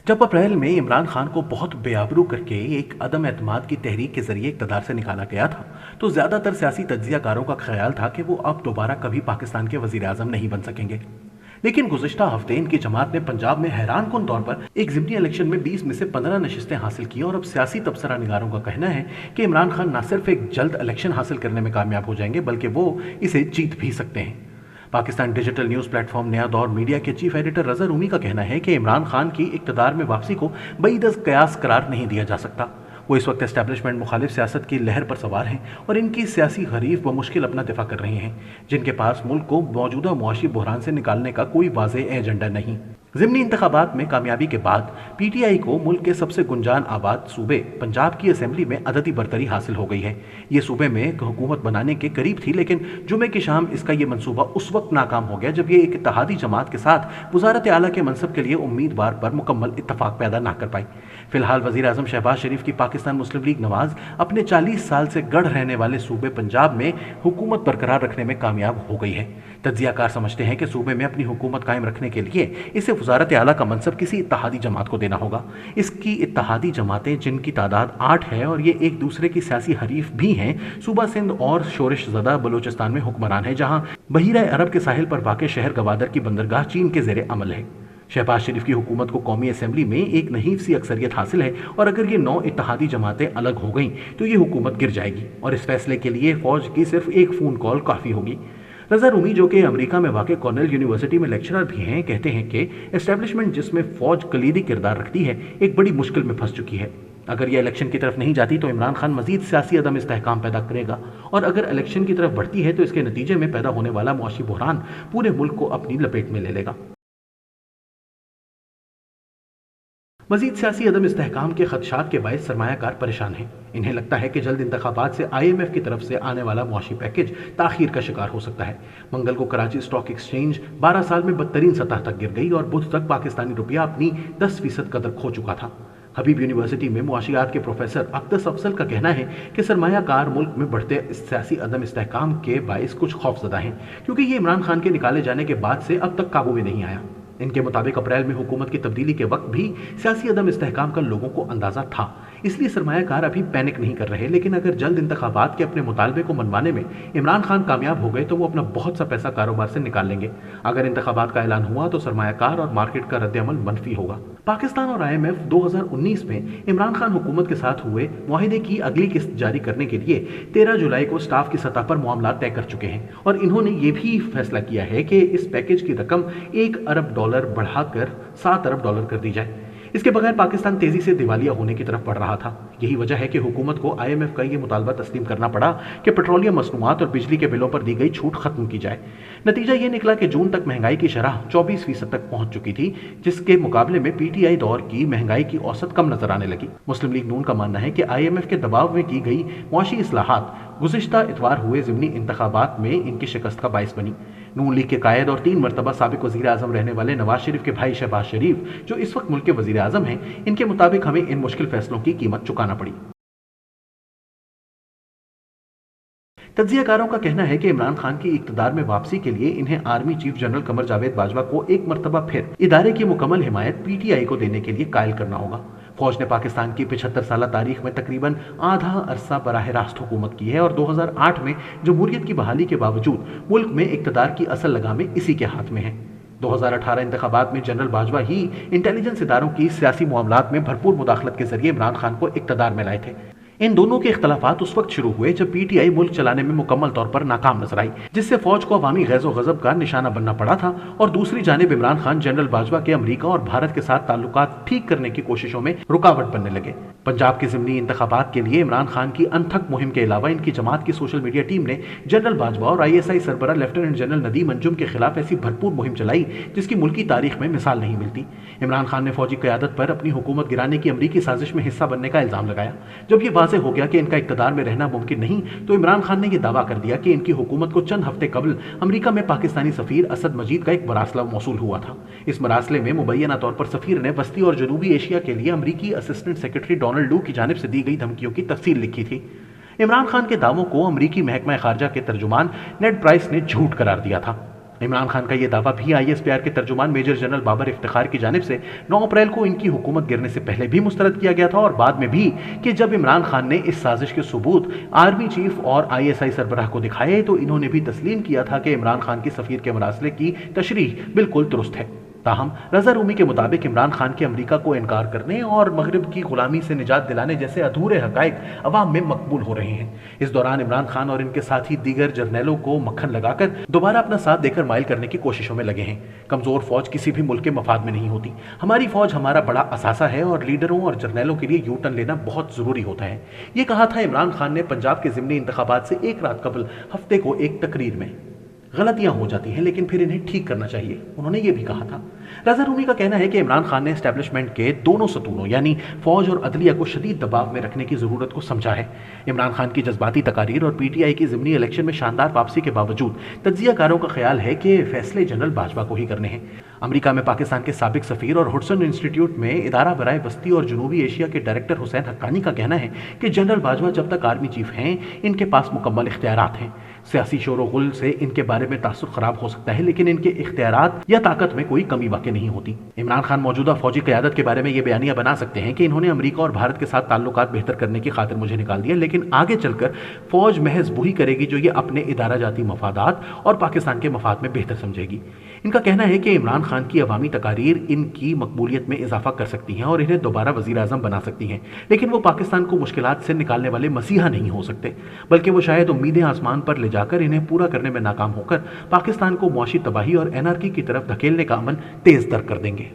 जब अप्रैल में इमरान खान को बहुत बेआबरू करके एक अदम एतमाद की तहरीक के जरिए इक़्तिदार से निकाला गया था, तो ज़्यादातर सियासी तज्ज़ियाकारों का ख्याल था कि वो अब दोबारा कभी पाकिस्तान के वज़ीर आज़म नहीं बन सकेंगे। लेकिन गुज़िश्ता हफ्ते इनकी जमात ने पंजाब में हैरानकुन तौर पर एक ज़िमनी इलेक्शन में 20 में से 15 नशिस्तें हासिल की और अब सियासी तबसरा निगारों का कहना है कि इमरान खान न सिर्फ एक जल्द इलेक्शन हासिल करने में कामयाब हो जाएंगे बल्कि वो इसे जीत भी सकते हैं। पाकिस्तान डिजिटल न्यूज़ प्लेटफॉर्म नया दौर मीडिया के चीफ एडिटर रज़ा रूमी का कहना है कि इमरान खान की इक़्तिदार में वापसी को बईदस कयास करार नहीं दिया जा सकता। वो इस वक्त एस्टैब्लिशमेंट मुखालिफ सियासत की लहर पर सवार हैं और इनकी सियासी हरीफ बमुश्किल अपना दिफा कर रहे हैं, जिनके पास मुल्क को मौजूदा मुआशी बहरान से निकालने का कोई वाज़ेह एजेंडा नहीं। ज़िमनी इंतखाबात में कामयाबी के बाद पीटीआई को मुल्क के सबसे गुंजान आबाद सूबे पंजाब की असेंबली में अददी बरतरी हासिल हो गई है। ये सूबे में एक हुकूमत बनाने के करीब थी, लेकिन जुमे की शाम इसका ये मंसूबा उस वक्त नाकाम हो गया जब ये एक इत्तेहादी जमात के साथ वज़ारत आला के मनसब के लिए उम्मीदवार पर मुकम्मल इत्तफाक पैदा ना कर पाई। फिलहाल वज़ीर आज़म शहबाज शरीफ की पाकिस्तान मुस्लिम लीग नवाज अपने 40 साल से गढ़ रहने वाले सूबे पंजाब में हुकूमत बरकरार रखने में कामयाब हो गई है। तज्ज़ियाकार समझते हैं कि सूबे में अपनी हुकूमत कायम रखने के लिए इसे वज़ारत आला का मनसब किसी इत्तेहादी जमात को देना होगा। इसकी इत्तेहादी जमातें, जिनकी तादाद 8 है और ये एक दूसरे की सियासी हरीफ भी हैं, सूबा सिंध और शोरिश ज़दा बलूचिस्तान में हुक्मरान है, जहाँ बहीरा अरब के साहिल पर वाक़ शहर गवादर की बंदरगाह चीन के ज़ेरे अमल है। शहबाज शरीफ की हुकूमत को कौमी असेंबली में एक नहीफ सी अक्सरियत हासिल है और अगर ये 9 इत्तेहादी जमातें अलग हो गईं तो ये हुकूमत गिर जाएगी और इस फैसले के लिए फ़ौज की सिर्फ एक फ़ोन कॉल काफ़ी होगी। रज़ा रूमी, जो कि अमेरिका में वाक़ कॉर्नेल यूनिवर्सिटी में लेक्चरर भी हैं, कहते हैं कि एस्टेब्लिशमेंट जिसमें फ़ौज कलीदी किरदार रखती है, एक बड़ी मुश्किल में फंस चुकी है। अगर यह इलेक्शन की तरफ नहीं जाती तो इमरान खान मजीद सियासी अदम इस्तेहकाम पैदा करेगा और अगर इलेक्शन की तरफ बढ़ती है तो इसके नतीजे में पैदा होने वाला मुआशी बहरान पूरे मुल्क को अपनी लपेट में ले लेगा। मजीद सियासी अदम इस्तेहकाम के खदशात के बायस सरमायाकार परेशान हैं। इन्हें लगता है कि जल्द इंतखाबात से IMF की तरफ से आने वाला मुआशी पैकेज ताखीर का शिकार हो सकता है। मंगल को कराची स्टॉक एक्सचेंज 12 साल में बदतरीन सतह तक गिर गई और बुध तक पाकिस्तानी रुपया अपनी 10% कदर खो चुका था। हबीब यूनिवर्सिटी में मुआशियात के प्रोफेसर अक्दस अफसल का कहना है कि सरमायाकार मुल्क में बढ़ते सियासी अदम इस्तेहकाम के बायस कुछ खौफजदा हैं, क्योंकि ये इमरान खान के निकाले जाने के बाद से अब तक काबू में नहीं आया। इनके मुताबिक अप्रैल में हुकूमत की तब्दीली के वक्त भी सियासी अदम इस्तेहकाम का लोगों को अंदाजा था, इसलिए सरमायाकार अभी पैनिक नहीं कर रहे। लेकिन अगर जल्द इंतखाबात के अपने मुतालबे को मनवाने में इमरान खान कामयाब हो गए तो वो अपना बहुत सा पैसा कारोबार से निकाल लेंगे। अगर इंतखाबात का ऐलान हुआ तो सरमायाकार और मार्केट का रद्द-ए-अमल मनफी होगा। पाकिस्तान और IMF 2019 में इमरान खान हुकूमत के साथ हुए मुआहिदे की अगली किस्त जारी करने के लिए 13 जुलाई को स्टाफ की सतह पर मामला तय कर चुके हैं और इन्होंने ये भी फैसला किया है कि इस पैकेज की रकम $1 अरब बढ़ाकर $7 अरब कर दी जाए। इसके बगैर पाकिस्तान तेजी से दिवालिया होने की तरफ बढ़ रहा था। यही वजह है कि हुकूमत को IMF का ये मुतालबा तस्लीम करना पड़ा कि पेट्रोलियम मसनूआत और बिजली के बिलों पर दी गई छूट खत्म की जाए। नतीजा ये निकला कि जून तक महंगाई की शरह 24% तक पहुंच चुकी थी, जिसके मुकाबले में PTI दौर की महंगाई की औसत कम नजर आने लगी। मुस्लिम लीग नून का मानना है कि IMF के दबाव में की गई मुआशी इस्लाहात गुज़िश्ता इतवार हुए ज़िमनी इंतखाबात में इनकी शिकस्त का बायस बनी। नून लीग के कायद और 3 मरतबा साबिक वज़ीर आज़म रहने वाले नवाज शरीफ के भाई शहबाज शरीफ, जो इस वक्त मुल्क के वज़ीर आज़म हैं, इनके मुताबिक हमें इन मुश्किल फैसलों की कीमत चुकाना पड़ी। तज्ज़ियाकारों का कहना है कि इमरान खान की इक़्तिदार में वापसी के लिए इन्हें army chief general Qamar Javed Bajwa को एक मरतबा फिर इदारे की मुकम्मल हिमायत PTI को देने के लिए कायल करना होगा। फौज ने पाकिस्तान की 75 साल तारीख में तकरीबन आधा अरसा बराह रास्त हुकूमत की है और 2008 में जमहूरियत की बहाली के बावजूद मुल्क में इक़्तिदार की असल लगामें इसी के हाथ में है। 2018 इंतखाबात में जनरल बाजवा ही इंटेलिजेंस इदारों की सियासी मामलात में भरपूर मुदाखलत के जरिए इमरान खान को इक़्तिदार में लाए थे। इन दोनों के इख्तलाफात उस वक्त शुरू हुए जब PTI मुल्क चलाने में मुकम्मल तौर पर नाकाम नजर आई, जिससे फौज को अवामी गैज़ो गज़ब का निशाना बनना पड़ा था और दूसरी जानिब इमरान खान जनरल बाजवा के अमेरिका और भारत के साथ ताल्लुकात ठीक करने की कोशिशों में रुकावट बनने लगे। पंजाब के ज़िमनी इंतखाबात के लिए इमरान खान की अनथक मुहिम के अलावा इनकी जमात की सोशल मीडिया टीम ने जनरल बाजवा और ISI सरबराह लेफ्टिनेंट जनरल नदीम अंजुम के खिलाफ ऐसी भरपूर मुहिम चलाई जिसकी मुल्की तारीख में मिसाल नहीं मिलती। इमरान खान ने फौजी क़यादत पर अपनी हुकूमत गिराने की अमरीकी साजिश में हिस्सा बनने का इल्ज़ाम लगाया। जब ये वाज़ेह हो गया कि इनका इक़्तिदार में रहना मुमकिन नहीं तो इमरान खान ने यह दावा कर दिया कि इनकी हुकूमत को चंद हफ्ते कबल अमेरिका में पाकिस्तानी सफ़ीर असद मजीद का एक मरासला मौसूल हुआ था। इस मरासले में मुबैना तौर पर सफ़ीर ने वस्ती और जनूबी एशिया के लिए अमरीकी असिस्टेंट सेक्रेटरी डोनाल्ड लू की जानिब से दी गई धमकियों की तफसील लिखी थी। इमरान खान के दावों को अमरीकी महकमा खारजा के तर्जुमान नेड प्राइस ने झूठ करार दिया था। इमरान खान का ये दावा भी ISPR के तर्जुमान मेजर जनरल बाबर इफ्तिखार की जानिब से 9 अप्रैल को इनकी हुकूमत गिरने से पहले भी मुस्तरद किया गया था और बाद में भी, कि जब इमरान खान ने इस साजिश के सबूत आर्मी चीफ और ISI सरबराह को दिखाए तो इन्होंने भी तस्लीम किया था कि इमरान खान की सफीर के मरासले की तशरीह बिल्कुल दुरुस्त है। ताहम रजा रूमी के मुताबिक इमरान खान के अमेरिका को इनकार करने और मगरब की गुलामी से निजात दिलाने जैसे अधूरे हकायक अवाम में मकबूल हो रहे हैं। इस दौरान इमरान खान और इनके साथी दीगर जर्नैलों को मक्खन लगाकर दोबारा अपना साथ देकर माइल करने की कोशिशों में लगे हैं। कमजोर फौज किसी भी मुल्क के मफाद में नहीं होती। हमारी फौज हमारा बड़ा असासा है और लीडरों और जर्नैलों के लिए यू टर्न लेना बहुत जरूरी होता है। ये कहा था इमरान खान ने पंजाब के ज़िमनी इंतखाबात से एक रात कबल हफ्ते को एक तकरीर में। गलतियां हो जाती हैं लेकिन फिर इन्हें ठीक करना चाहिए, उन्होंने ये भी कहा था। रजा रूमी का कहना है कि इमरान खान ने एस्टेब्लिशमेंट के दोनों सतूनों यानी फौज और अदलिया को शदीद दबाव में रखने की ज़रूरत को समझा है। इमरान खान की जज्बाती तकारीर और PTI की ज़िमनी इलेक्शन में शानदार वापसी के बावजूद तज्जियाकारों का ख्याल है कि फैसले जनरल बाजवा को ही करने हैं। अमेरिका में पाकिस्तान के साबिक सफ़ीर और हुडसन इंस्टीट्यूट में इदारा बराए बस्ती और जनूबी एशिया के डायरेक्टर हुसैन हक्कानी का कहना है कि जनरल बाजवा जब तक आर्मी चीफ हैं इनके पास मुकम्मल इख्तियारात हैं। सियासी शोर-ओ-गुल से इनके बारे में तासुर खराब हो सकता है लेकिन इनके इख्तियारात या ताकत में कोई कमी वाक़ई नहीं होती। इमरान खान मौजूदा फौजी क़यादत के बारे में ये बयानियां बना सकते हैं कि इन्होंने अमेरिका और भारत के साथ ताल्लुकात बेहतर करने की खातिर मुझे निकाल दिया, लेकिन आगे चलकर फौज महज वही करेगी जो ये अपने इदारा जाती मफादात और पाकिस्तान के मफाद में बेहतर समझेगी। इनका कहना है कि इमरान खान की अवामी तकारीर इनकी मकबूलियत में इजाफा कर सकती हैं और इन्हें दोबारा वज़ीर आज़म बना सकती हैं, लेकिन वो पाकिस्तान को मुश्किलात से निकालने वाले मसीहा नहीं हो सकते, बल्कि वो शायद उम्मीदें आसमान पर ले जाकर इन्हें पूरा करने में नाकाम होकर पाकिस्तान को मुआशी तबाही और एनार्की की तरफ धकेलने का अमल तेज तर कर देंगे।